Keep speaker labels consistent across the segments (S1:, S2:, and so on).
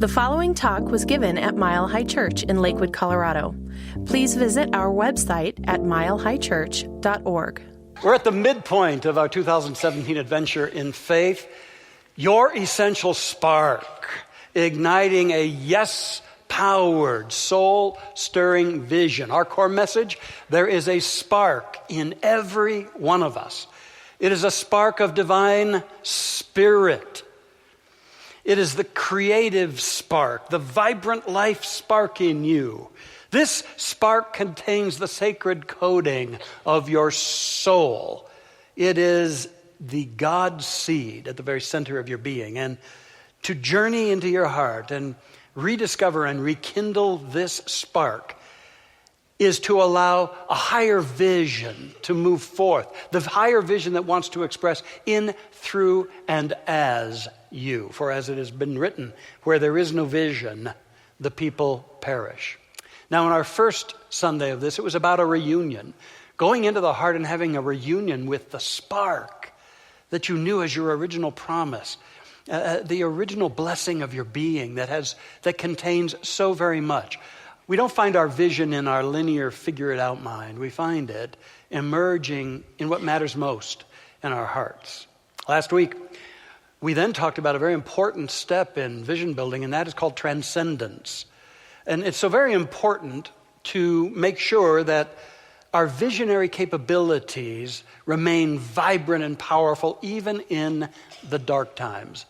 S1: The following talk was given at Mile High Church in Lakewood, Colorado. Please visit our website at milehighchurch.org.
S2: We're at the midpoint of our 2017 adventure in faith. Your essential spark, igniting a yes-powered, soul-stirring vision. Our core message, there is a spark in every one of us. It is a spark of divine spirit. It is the creative spark, the vibrant life spark in you. This spark contains the sacred coding of your soul. It is the God seed at the very center of your being. And to journey into your heart and rediscover and rekindle this spark is to allow a higher vision to move forth. The higher vision that wants to express in, through, and as you. For as it has been written, where there is no vision, the people perish. Now, in our first Sunday of this, it was about a reunion. Going into the heart and having a reunion with the spark that you knew as your original promise. The original blessing of your being that contains so very much. We don't find our vision in our linear figure-it-out mind. We find it emerging in what matters most in our hearts. Last week, we then talked about a very important step in vision building, and that is called transcendence. And it's so very important to make sure that our visionary capabilities remain vibrant and powerful even in the dark times.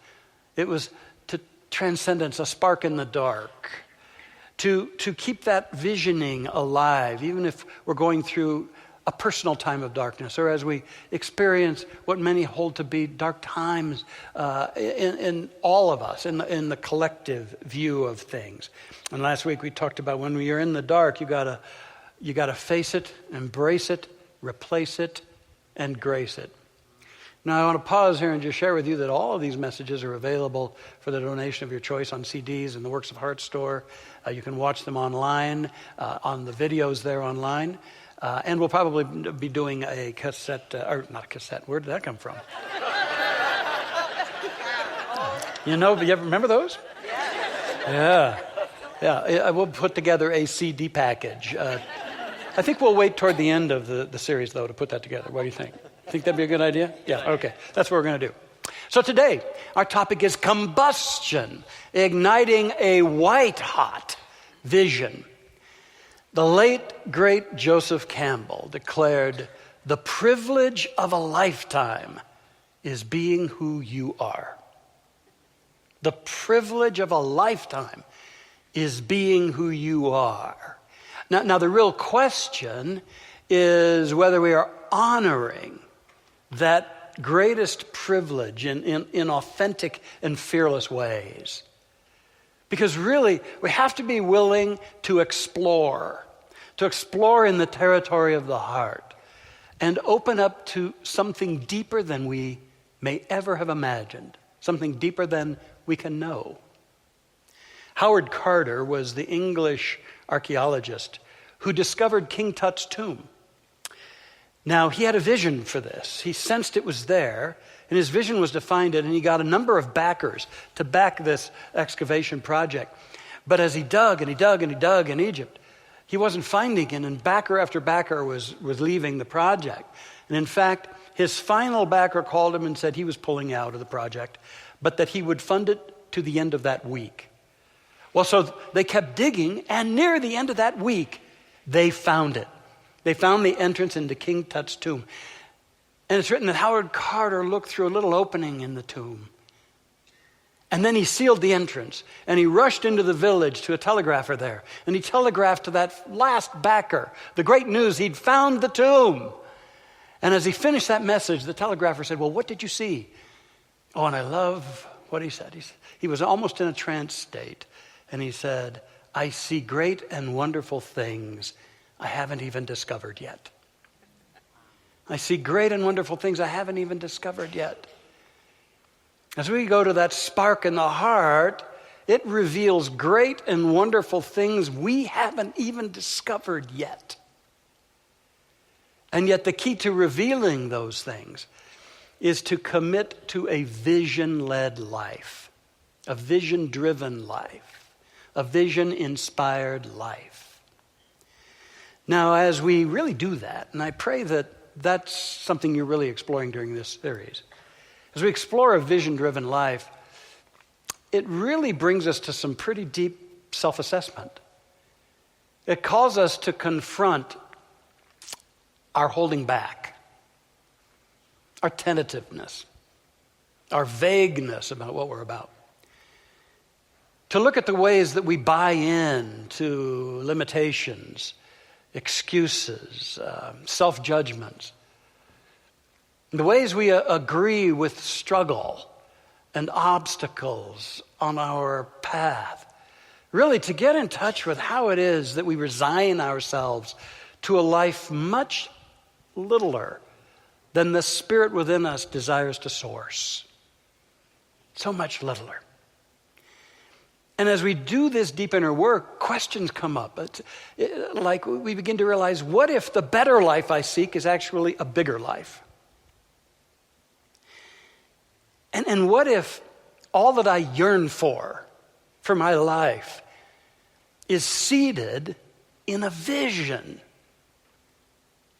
S2: It was to transcendence, a spark in the dark. To keep that visioning alive, even if we're going through a personal time of darkness, or as we experience what many hold to be dark times in all of us, in the collective view of things. And last week we talked about when you're in the dark, you gotta face it, embrace it, replace it, and grace it. Now, I want to pause here and just share with you that all of these messages are available for the donation of your choice on CDs in the Works of Heart store. You can watch them online, on the videos there online. And we'll probably be doing a cassette, or not a cassette, where did that come from? You ever remember those? Yeah. We'll put together a CD package. I think we'll wait toward the end of the series, though, to put that together. What do you think? Think that'd be a good idea? Yeah, okay. That's what we're going to do. So today, our topic is combustion, igniting a white-hot vision. The late, great Joseph Campbell declared, "The privilege of a lifetime is being who you are." The privilege of a lifetime is being who you are. Now the real question is whether we are honoring that greatest privilege in authentic and fearless ways. Because really, we have to be willing to explore in the territory of the heart, and open up to something deeper than we may ever have imagined, something deeper than we can know. Howard Carter was the English archaeologist who discovered King Tut's tomb. Now, he had a vision for this. He sensed it was there, and his vision was to find it, and he got a number of backers to back this excavation project. But as he dug and he dug and he dug in Egypt, he wasn't finding it, and backer after backer was leaving the project. And in fact, his final backer called him and said he was pulling out of the project, but that he would fund it to the end of that week. Well, so they kept digging, and near the end of that week, they found it. They found the entrance into King Tut's tomb. And it's written that Howard Carter looked through a little opening in the tomb. And then he sealed the entrance. And he rushed into the village to a telegrapher there. And he telegraphed to that last backer the great news: he'd found the tomb. And as he finished that message, the telegrapher said, "Well, what did you see?" Oh, and I love what he said. He was almost in a trance state. And he said, "I see great and wonderful things I haven't even discovered yet. I see great and wonderful things I haven't even discovered yet." As we go to that spark in the heart, it reveals great and wonderful things we haven't even discovered yet. And yet the key to revealing those things is to commit to a vision-led life. a vision-driven life, a vision-inspired life. Now, as we really do that, and I pray that that's something you're really exploring during this series, as we explore a vision-driven life, it really brings us to some pretty deep self-assessment. It calls us to confront our holding back, our tentativeness, our vagueness about what we're about. To look at the ways that we buy in to limitations, excuses, self-judgments, the ways we agree with struggle and obstacles on our path. Really, to get in touch with how it is that we resign ourselves to a life much littler than the Spirit within us desires to source. So much littler. And as we do this deep inner work, questions come up. Like we begin to realize, what if the better life I seek is actually a bigger life? And what if all that I yearn for my life, is seated in a vision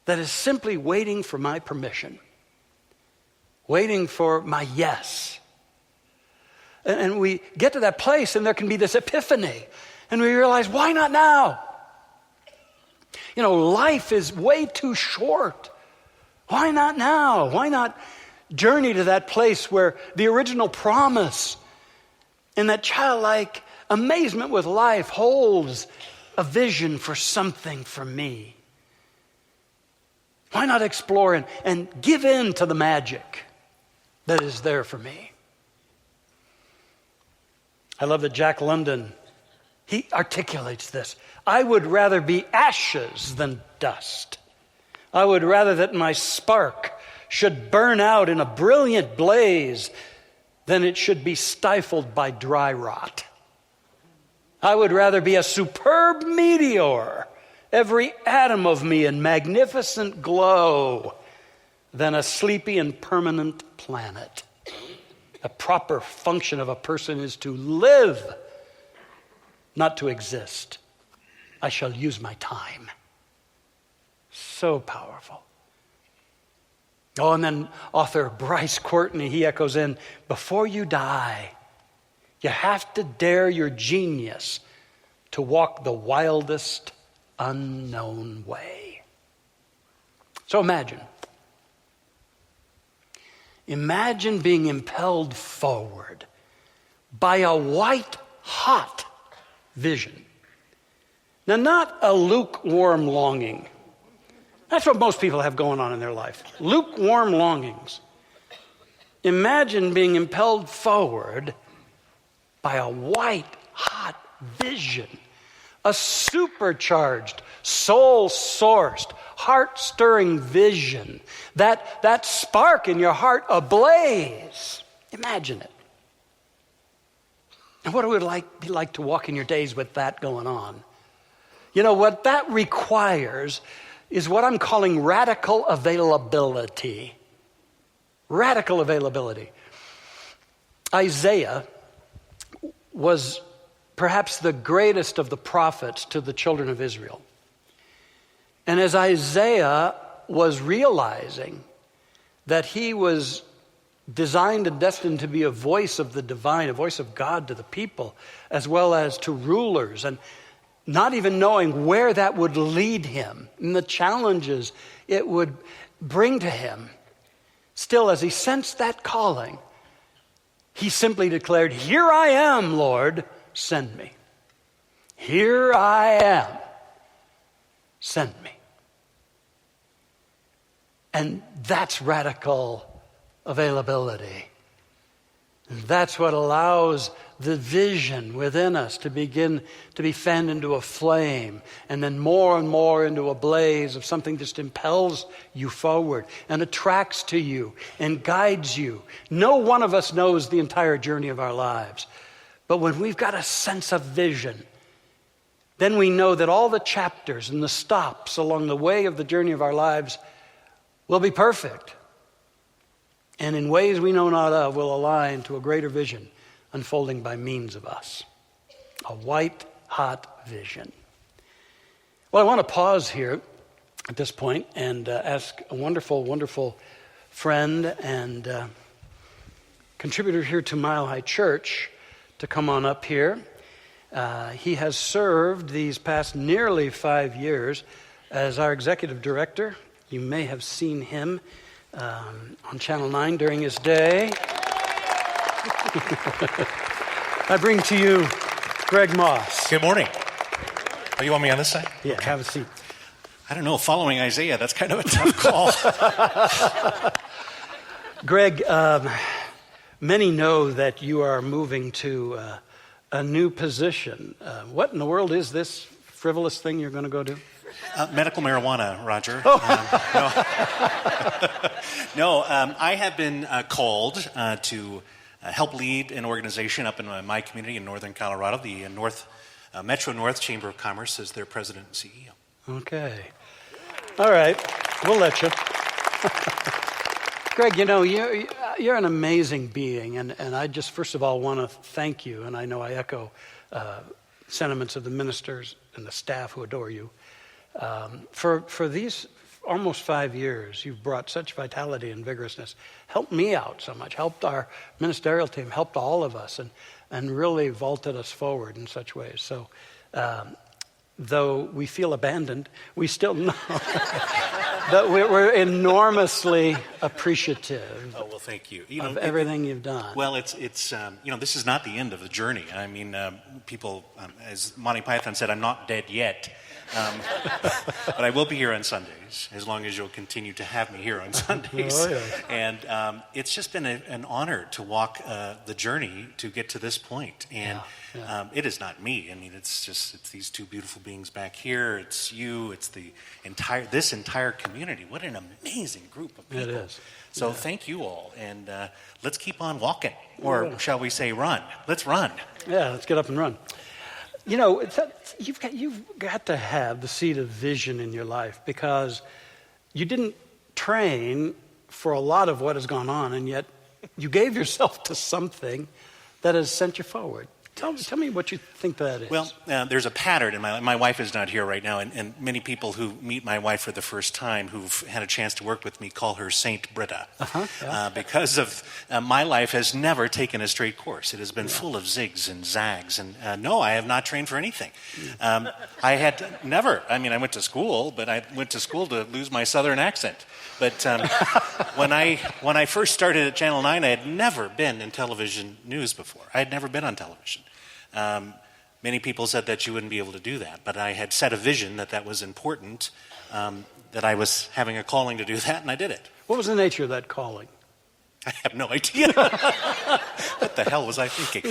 S2: that is simply waiting for my permission, waiting for my yes? And we get to that place and there can be this epiphany and we realize, why not now? Life is way too short. Why not now? Why not journey to that place where the original promise and that childlike amazement with life holds a vision for something for me? Why not explore and give in to the magic that is there for me? I love that Jack London, he articulates this. I would rather be ashes than dust. I would rather that my spark should burn out in a brilliant blaze than it should be stifled by dry rot. I would rather be a superb meteor, every atom of me in magnificent glow, than a sleepy and permanent planet. A proper function of a person is to live, not to exist. I shall use my time. So powerful. Oh, and then author Bryce Courtney, he echoes in, before you die, you have to dare your genius to walk the wildest unknown way. So imagine being impelled forward by a white-hot vision. Now, not a lukewarm longing. That's what most people have going on in their life. Lukewarm longings. Imagine being impelled forward by a white-hot vision. A supercharged, soul-sourced, heart-stirring vision. That spark in your heart ablaze. Imagine it. And what it would be like to walk in your days with that going on. What that requires is what I'm calling radical availability. Radical availability. Isaiah was perhaps the greatest of the prophets to the children of Israel. And as Isaiah was realizing that he was designed and destined to be a voice of the divine, a voice of God to the people, as well as to rulers, and not even knowing where that would lead him and the challenges it would bring to him. Still, as he sensed that calling, he simply declared, "Here I am, Lord, send me. Here I am, send me." And that's radical availability. And that's what allows the vision within us to begin to be fanned into a flame, and then more and more into a blaze of something just impels you forward and attracts to you and guides you. No one of us knows the entire journey of our lives. But when we've got a sense of vision, then we know that all the chapters and the stops along the way of the journey of our lives will be perfect. And in ways we know not of, will align to a greater vision unfolding by means of us. A white-hot vision. Well, I want to pause here at this point and ask a wonderful, wonderful friend and contributor here to Mile High Church to come on up here. He has served these past nearly 5 years as our executive director. You may have seen him on Channel 9 during his day. I bring to you Greg Moss.
S3: Good morning. Oh, you want me on this side?
S2: Yeah, have a seat.
S3: I don't know, following Isaiah, that's kind of a tough call.
S2: Greg, many know that you are moving to a new position. What in the world is this frivolous thing you're going to go do?
S3: Medical marijuana, Roger.
S2: Oh.
S3: I have been called to help lead an organization up in my community in northern Colorado, the Metro North Chamber of Commerce, as their president and CEO.
S2: Okay. All right. We'll let you. Greg, you know, you're an amazing being, and I just, first of all, want to thank you, and I know I echo sentiments of the ministers and the staff who adore you. For these almost 5 years, you've brought such vitality and vigorousness. Helped me out so much, helped our ministerial team, helped all of us, and really vaulted us forward in such ways. So, though we feel abandoned, we still know that we're enormously appreciative.
S3: Oh, well, thank you.
S2: Of everything you've done.
S3: Well, it's this is not the end of the journey. I mean, people, as Monty Python said, I'm not dead yet. But I will be here on Sundays, as long as you'll continue to have me here on Sundays.
S2: Oh, yeah.
S3: And it's just been an honor to walk the journey to get to this point. And it is not me. I mean, it's these two beautiful beings back here. It's you. It's this entire community. What an amazing group of people.
S2: It is.
S3: So thank you all. And let's keep on walking. Or shall we say run? Let's run.
S2: Yeah, let's get up and run. You know, you've got to have the seed of vision in your life, because you didn't train for a lot of what has gone on, and yet you gave yourself to something that has sent you forward. Tell me what you think that is.
S3: Well, there's a pattern, and my wife is not here right now, and many people who meet my wife for the first time who've had a chance to work with me call her Saint Britta. Because of my life has never taken a straight course. It has been full of zigs and zags, and no, I have not trained for anything. I had never. I mean, I went to school, but I went to school to lose my southern accent. But when I first started at Channel 9, I had never been in television news before. I had never been on television. Many people said that you wouldn't be able to do that, but I had set a vision that was important, that I was having a calling to do that, and I did it.
S2: What was the nature of that calling?
S3: I have no idea. What the hell was I thinking?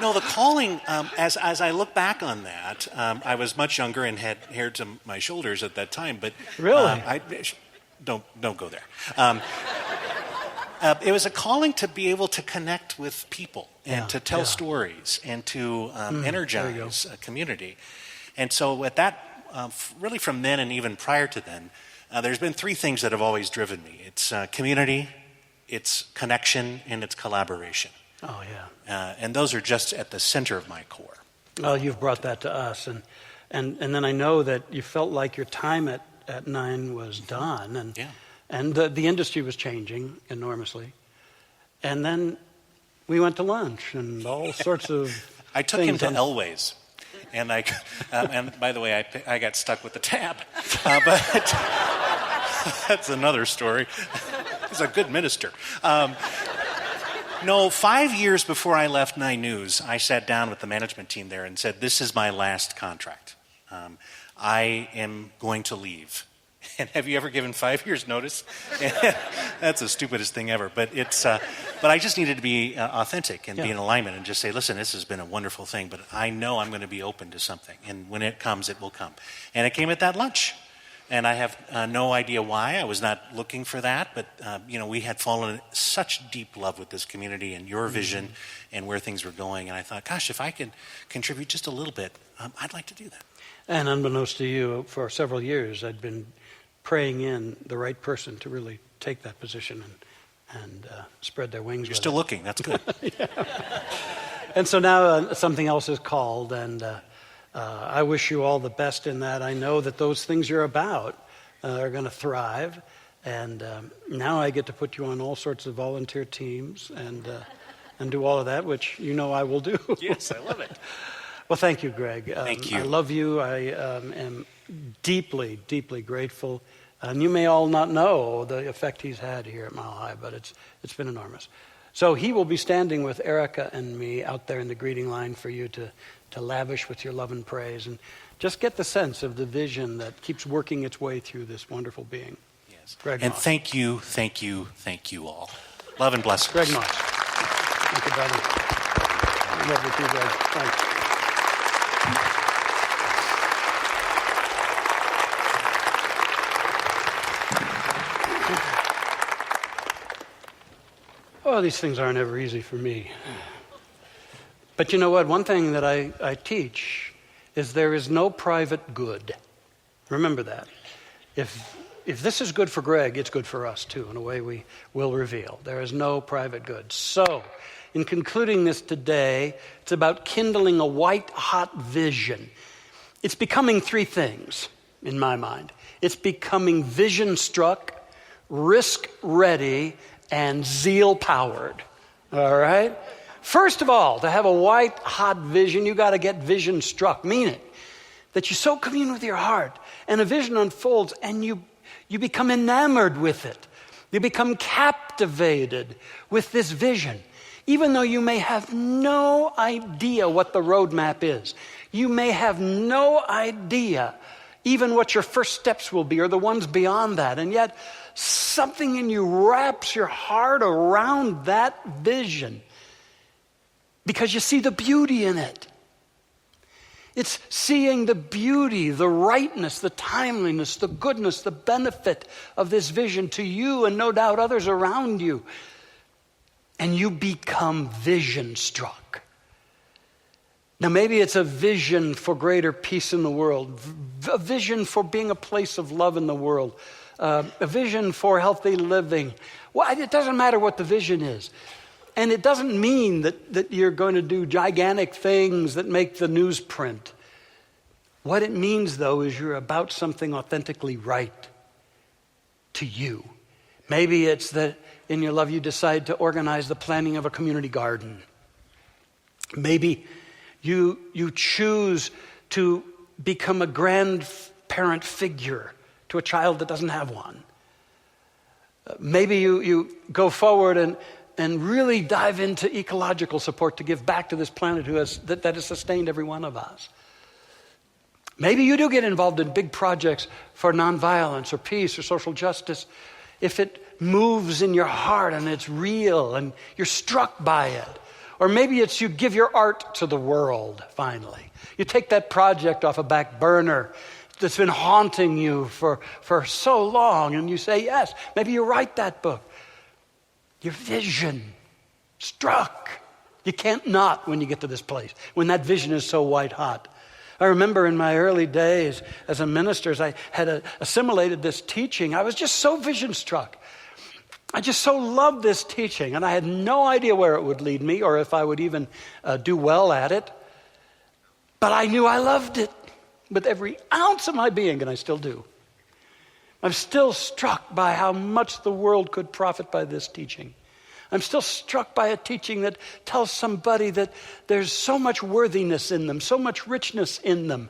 S3: No, the calling, as I look back on that, I was much younger and had hair to my shoulders at that time, but
S2: really,
S3: don't go there. It was a calling to be able to connect with people and to tell stories and to energize a community. And so at that, really from then and even prior to then, there's been three things that have always driven me. It's community, it's connection, and it's collaboration.
S2: Oh, yeah.
S3: And those are just at the center of my core.
S2: Well, you've brought that to us. And then I know that you felt like your time at 9 was done. And the industry was changing enormously. And then we went to lunch and all sorts of
S3: I took him to Elway's. And and by the way, I got stuck with the tab. But that's another story. He's a good minister. No, 5 years before I left 9 News, I sat down with the management team there and said, this is my last contract. I am going to leave. And have you ever given 5 years notice? That's the stupidest thing ever. But but I just needed to be authentic and be in alignment and just say, listen, this has been a wonderful thing, but I know I'm going to be open to something. And when it comes, it will come. And it came at that lunch. And I have no idea why. I was not looking for that, but we had fallen in such deep love with this community and your vision and where things were going. And I thought, gosh, if I could contribute just a little bit, I'd like to do that.
S2: And unbeknownst to you, for several years, I'd been praying in the right person to really take that position and spread their wings.
S3: You're still looking. That's good.
S2: And so now something else is called, and I wish you all the best in that. I know that those things you're about are going to thrive, and now I get to put you on all sorts of volunteer teams and do all of that, which you know I will do.
S3: Yes, I love it.
S2: Well, thank you, Greg.
S3: Thank you.
S2: I love you. I am deeply, deeply grateful. And you may all not know the effect he's had here at Mile High, but it's been enormous. So he will be standing with Erica and me out there in the greeting line for you to lavish with your love and praise. And just get the sense of the vision that keeps working its way through this wonderful being.
S3: Yes.
S2: Greg
S3: and
S2: Moss.
S3: thank you all. Love and blessings.
S2: Greg Moss. Thank you, brother. I love you too, Greg. Thanks. Oh, these things aren't ever easy for me. But you know what? One thing that I teach is there is no private good. Remember that. If this is good for Greg, it's good for us too, in a way we will reveal. There is no private good. So, in concluding this today, it's about kindling a white-hot vision. It's becoming three things, in my mind. It's becoming vision-struck, risk-ready, and zeal-powered. All right? First of all, to have a white-hot vision, you got to get vision-struck, meaning that you so commune with your heart, and a vision unfolds, and you become enamored with it. You become captivated with this vision. Even though you may have no idea what the roadmap is, you may have no idea even what your first steps will be or the ones beyond that, and yet something in you wraps your heart around that vision because you see the beauty in it. It's seeing the beauty, the rightness, the timeliness, the goodness, the benefit of this vision to you and no doubt others around you. And you become vision struck. Now maybe it's a vision for greater peace in the world, a vision for being a place of love in the world, a vision for healthy living. Well, it doesn't matter what the vision is. And it doesn't mean that you're going to do gigantic things that make the newsprint. What it means, though, is you're about something authentically right to you. Maybe it's that in your love you decide to organize the planning of a community garden. Maybe you choose to become a grandparent figure to a child that doesn't have one. Maybe you go forward and really dive into ecological support to give back to this planet that has sustained every one of us. Maybe you do get involved in big projects for nonviolence or peace or social justice if it moves in your heart and it's real and you're struck by it. Or maybe it's you give your art to the world, finally. You take that project off a back burner that's been haunting you for so long and you say, yes, maybe you write that book. Your vision struck. You can't not when you get to this place, when that vision is so white hot. I remember in my early days as a minister, as I had assimilated this teaching, I was just so vision struck. I just so loved this teaching, and I had no idea where it would lead me or if I would even do well at it. But I knew I loved it with every ounce of my being, and I still do. I'm still struck by how much the world could profit by this teaching. I'm still struck by a teaching that tells somebody that there's so much worthiness in them, so much richness in them.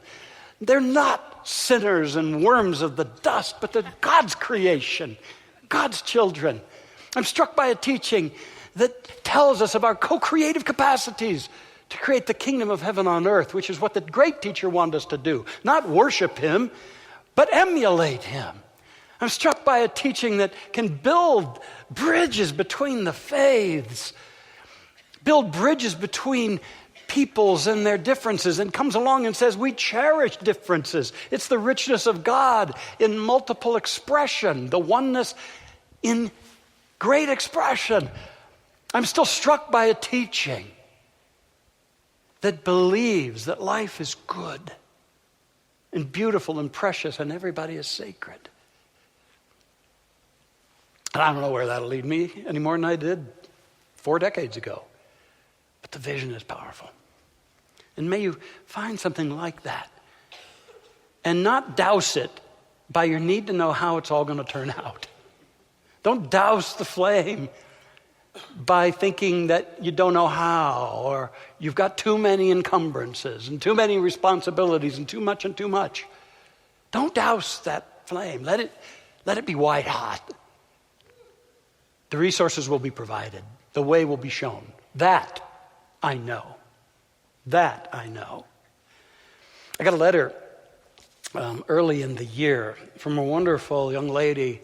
S2: They're not sinners and worms of the dust, but they're God's creation, God's children. I'm struck by a teaching that tells us of our co-creative capacities to create the kingdom of heaven on earth, which is what the great teacher wanted us to do. Not worship him, but emulate him. I'm struck by a teaching that can build bridges between the faiths, build bridges between peoples and their differences, and comes along and says we cherish differences. It's the richness of God in multiple expression, the oneness in great expression. I'm still struck by a teaching that believes that life is good and beautiful and precious and everybody is sacred. And I don't know where that'll lead me any more than I did 4 decades ago. But the vision is powerful. And may you find something like that. And not douse it by your need to know how it's all going to turn out. Don't douse the flame by thinking that you don't know how, or you've got too many encumbrances and too many responsibilities and too much and too much. Don't douse that flame. Let it be white hot. The resources will be provided. The way will be shown. That I know. That I know. I got a letter early in the year from a wonderful young lady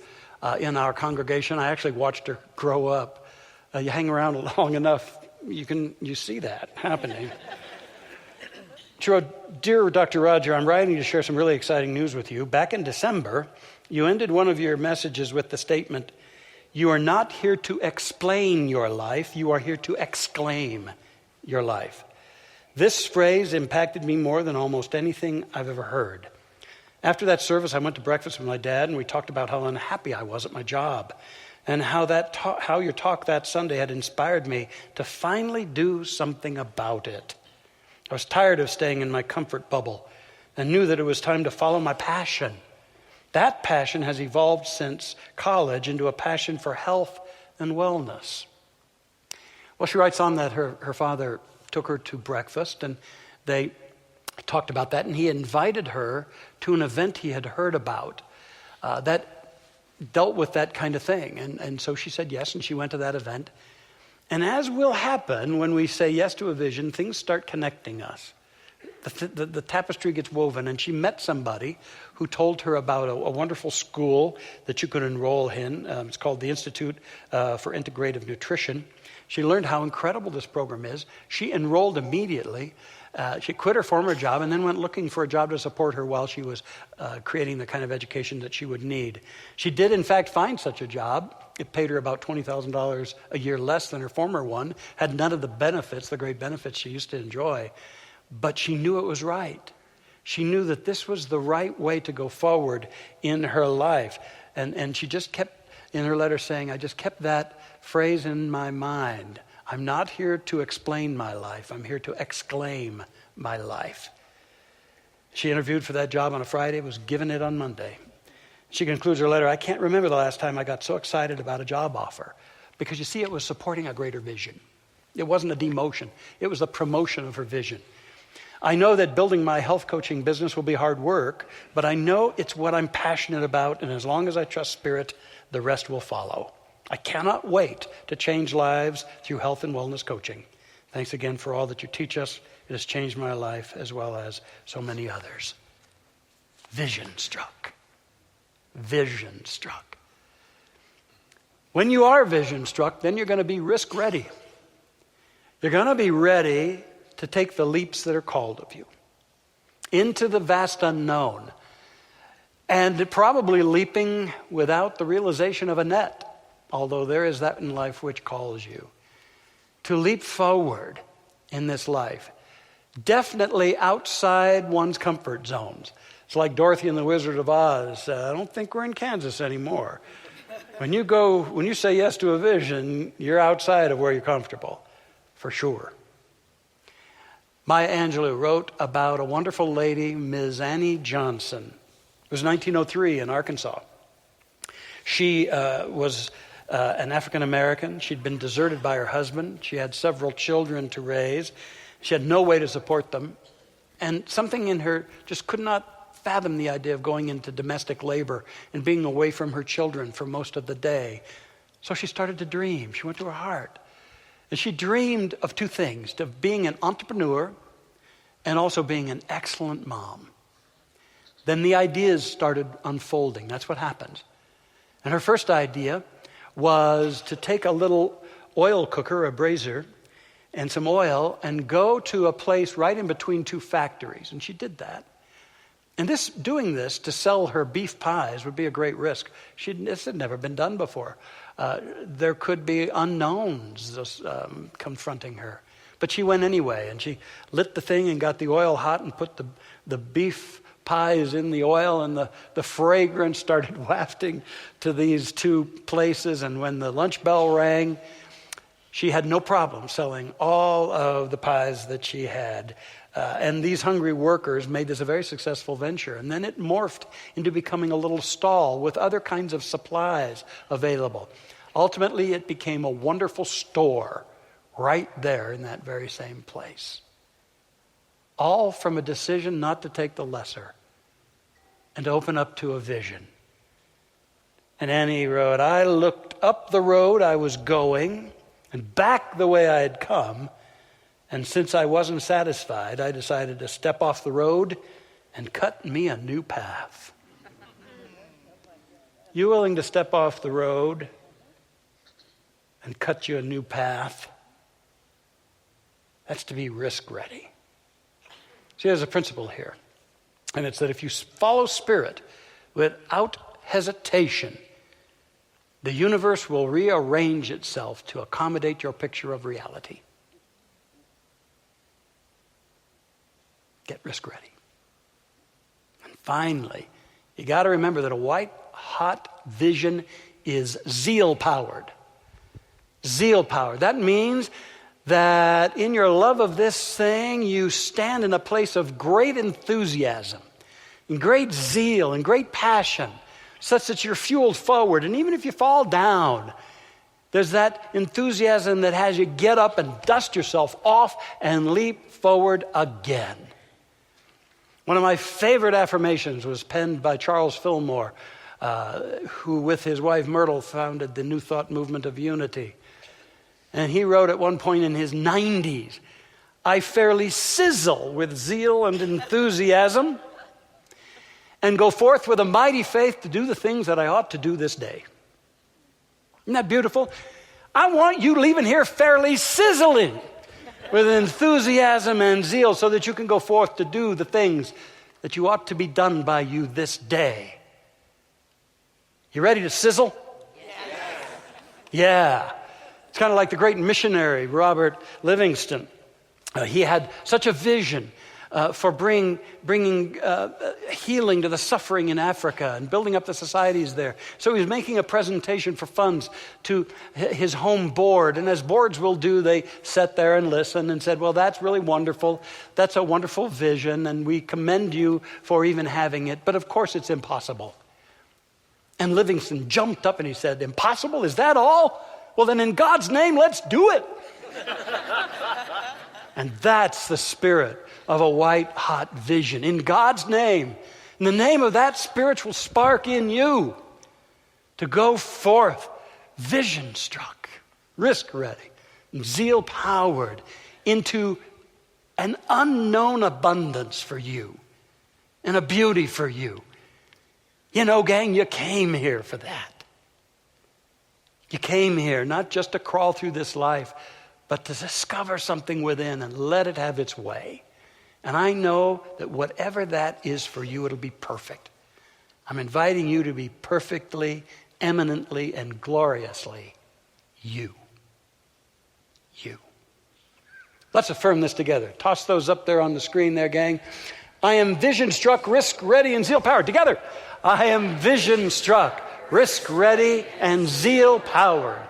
S2: in our congregation. I actually watched her grow up. You hang around long enough, you see that happening. She wrote, "Dear Dr. Roger, I'm writing to share some really exciting news with you. Back in December, you ended one of your messages with the statement, 'You are not here to explain your life, you are here to exclaim your life.' This phrase impacted me more than almost anything I've ever heard. After that service, I went to breakfast with my dad, and we talked about how unhappy I was at my job, and how your talk that Sunday had inspired me to finally do something about it. I was tired of staying in my comfort bubble and knew that it was time to follow my passion. That passion has evolved since college into a passion for health and wellness." Well, she writes on that her father took her to breakfast, and they talked about that, and he invited her to an event he had heard about that dealt with that kind of thing. And so she said yes, and she went to that event. And as will happen when we say yes to a vision, things start connecting us. The tapestry gets woven, and she met somebody who told her about a wonderful school that you could enroll in. It's called the Institute for Integrative Nutrition. She learned how incredible this program is. She enrolled immediately. She quit her former job and then went looking for a job to support her while she was creating the kind of education that she would need. She did, in fact, find such a job. It paid her about $20,000 a year less than her former one, had none of the benefits, the great benefits she used to enjoy, but she knew it was right. She knew that this was the right way to go forward in her life. And she just kept, in her letter saying, I just kept that phrase in my mind. I'm not here to explain my life. I'm here to exclaim my life. She interviewed for that job on a Friday, was given it on Monday. She concludes her letter, I can't remember the last time I got so excited about a job offer. Because you see, it was supporting a greater vision. It wasn't a demotion. It was a promotion of her vision. I know that building my health coaching business will be hard work, but I know it's what I'm passionate about, and as long as I trust Spirit, the rest will follow. I cannot wait to change lives through health and wellness coaching. Thanks again for all that you teach us. It has changed my life as well as so many others. Vision struck. Vision struck. When you are vision struck, then you're going to be risk ready. You're going to be ready to take the leaps that are called of you into the vast unknown, and probably leaping without the realization of a net. Although there is that in life which calls you to leap forward in this life, definitely outside one's comfort zones. It's like Dorothy and the Wizard of Oz. I don't think we're in Kansas anymore. When you say yes to a vision, you're outside of where you're comfortable, for sure. Maya Angelou wrote about a wonderful lady, Ms. Annie Johnson. It was 1903 in Arkansas. She was an African American. She'd been deserted by her husband. She had several children to raise. She had no way to support them. And something in her just could not fathom the idea of going into domestic labor and being away from her children for most of the day. So she started to dream. She went to her heart. And she dreamed of two things, of being an entrepreneur and also being an excellent mom. Then the ideas started unfolding. That's what happens. And her first idea was to take a little oil cooker, a brazier, and some oil and go to a place right in between two factories. And she did that. And doing this to sell her beef pies would be a great risk. This had never been done before. There could be unknowns confronting her. But she went anyway, and she lit the thing and got the oil hot and put the beef pies in the oil, and the fragrance started wafting to these two places. And when the lunch bell rang, she had no problem selling all of the pies that she had. And these hungry workers made this a very successful venture. And then it morphed into becoming a little stall with other kinds of supplies available. Ultimately, it became a wonderful store right there in that very same place. All from a decision not to take the lesser and to open up to a vision. And Annie wrote, I looked up the road I was going and back the way I had come. And since I wasn't satisfied, I decided to step off the road and cut me a new path. You willing to step off the road and cut you a new path? That's to be risk ready. See, there's a principle here. And it's that if you follow Spirit without hesitation, the universe will rearrange itself to accommodate your picture of reality. Get risk ready. And finally, you got to remember that a white-hot vision is zeal-powered. Zeal-powered. That means that in your love of this thing, you stand in a place of great enthusiasm, and great zeal, and great passion, such that you're fueled forward. And even if you fall down, there's that enthusiasm that has you get up and dust yourself off and leap forward again. One of my favorite affirmations was penned by Charles Fillmore, who with his wife Myrtle founded the New Thought movement of unity. And he wrote at one point in his 90s, I fairly sizzle with zeal and enthusiasm and go forth with a mighty faith to do the things that I ought to do this day. Isn't that beautiful? I want you leaving here fairly sizzling with enthusiasm and zeal so that you can go forth to do the things that you ought to be done by you this day. You ready to sizzle? Yes. Yeah. It's kind of like the great missionary, Robert Livingston. He had such a vision for bringing healing to the suffering in Africa and building up the societies there. So he was making a presentation for funds to his home board. And as boards will do, they sat there and listened and said, well, that's really wonderful. That's a wonderful vision, and we commend you for even having it. But of course, it's impossible. And Livingston jumped up and he said, impossible? Is that all? Well, then in God's name, let's do it. And that's the spirit of a white-hot vision. In God's name, in the name of that spiritual spark in you, to go forth, vision-struck, risk-ready, zeal-powered, into an unknown abundance for you and a beauty for you. You know, gang, you came here for that. You came here not just to crawl through this life, but to discover something within and let it have its way. And I know that whatever that is for you, it'll be perfect. I'm inviting you to be perfectly, eminently, and gloriously you. You. Let's affirm this together. Toss those up there on the screen there, gang. I am vision-struck, risk-ready, and zeal-powered. Together. I am vision-struck, risk-ready, and zeal-powered.